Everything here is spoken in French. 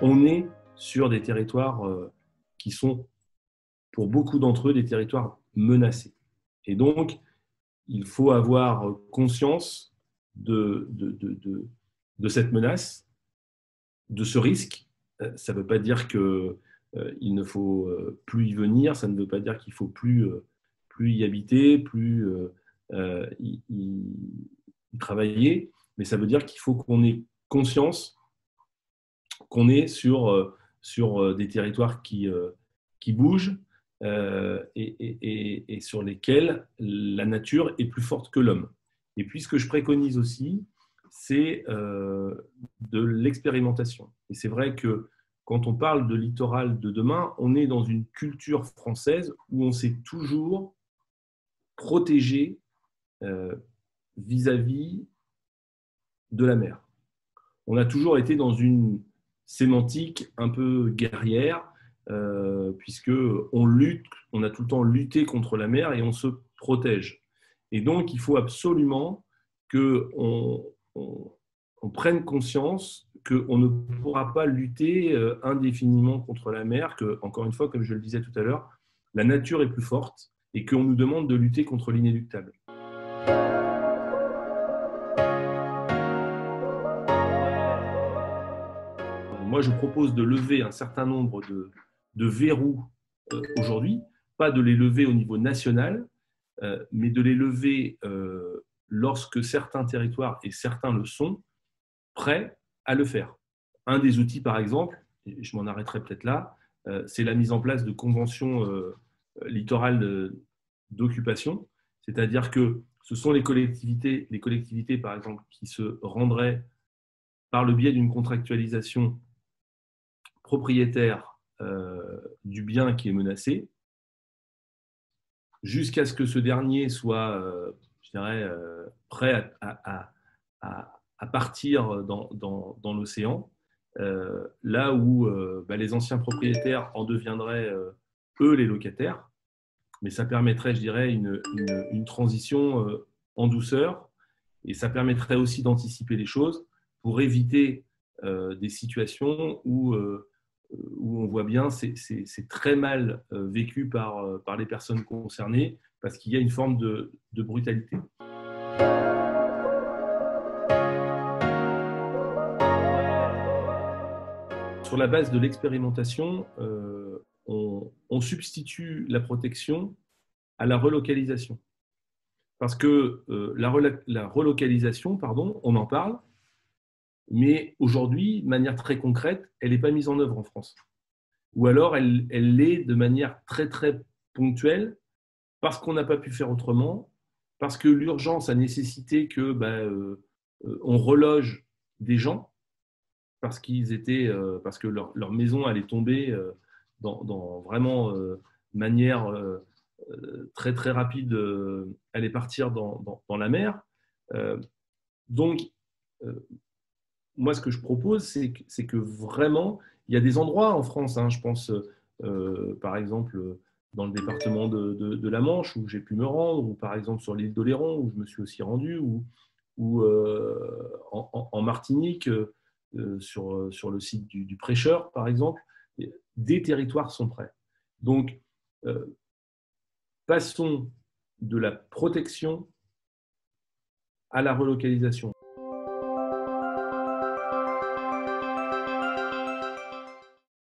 on est sur des territoires qui sont, pour beaucoup d'entre eux, des territoires menacés. Et donc, il faut avoir conscience de cette menace, de ce risque. Ça ne veut pas dire qu'il ne faut plus y venir, ça ne veut pas dire qu'il ne faut plus y habiter, plus y travailler, mais ça veut dire qu'il faut qu'on ait conscience qu'on est sur des territoires qui bougent et sur lesquels la nature est plus forte que l'homme. Et puis ce que je préconise aussi, c'est de l'expérimentation. Et c'est vrai que quand on parle de littoral de demain, on est dans une culture française où on s'est toujours protégé vis-à-vis de la mer. On a toujours été dans une sémantique un peu guerrière, puisque on lutte, on a tout le temps lutté contre la mer et on se protège. Et donc, il faut absolument qu'on prenne conscience qu'on ne pourra pas lutter indéfiniment contre la mer, que, encore une fois, comme je le disais tout à l'heure, la nature est plus forte et qu'on nous demande de lutter contre l'inéluctable. Moi, je propose de lever un certain nombre de verrous aujourd'hui, pas de les lever au niveau national, mais de les lever lorsque certains territoires, et certains le sont, prêts à le faire. Un des outils, par exemple, et je m'en arrêterai peut-être là, c'est la mise en place de conventions littorales d'occupation, c'est-à-dire que ce sont les collectivités, par exemple, qui se rendraient par le biais d'une contractualisation propriétaire du bien qui est menacé, jusqu'à ce que ce dernier soit, je dirais, prêt à partir dans l'océan, là où les anciens propriétaires en deviendraient, eux, les locataires. Mais ça permettrait, je dirais, une transition en douceur, et ça permettrait aussi d'anticiper les choses pour éviter des situations où on voit bien c'est très mal vécu par les personnes concernées parce qu'il y a une forme de brutalité. Sur la base de l'expérimentation, on substitue la protection à la relocalisation. Parce que la relocalisation, pardon, on en parle, mais aujourd'hui, de manière très concrète, elle n'est pas mise en œuvre en France. Ou alors, elle l'est de manière très, très ponctuelle, parce qu'on n'a pas pu faire autrement, parce que l'urgence a nécessité que on reloge des gens, parce que leur maison allait tomber dans vraiment manière très, très rapide, allait partir dans la mer. Donc, moi, ce que je propose, c'est que vraiment, il y a des endroits en France, je pense, par exemple, dans le département de la Manche, où j'ai pu me rendre, ou par exemple sur l'île d'Oléron, où je me suis aussi rendu, ou en Martinique, sur le site du Prêcheur, par exemple, des territoires sont prêts. Donc, passons de la protection à la relocalisation.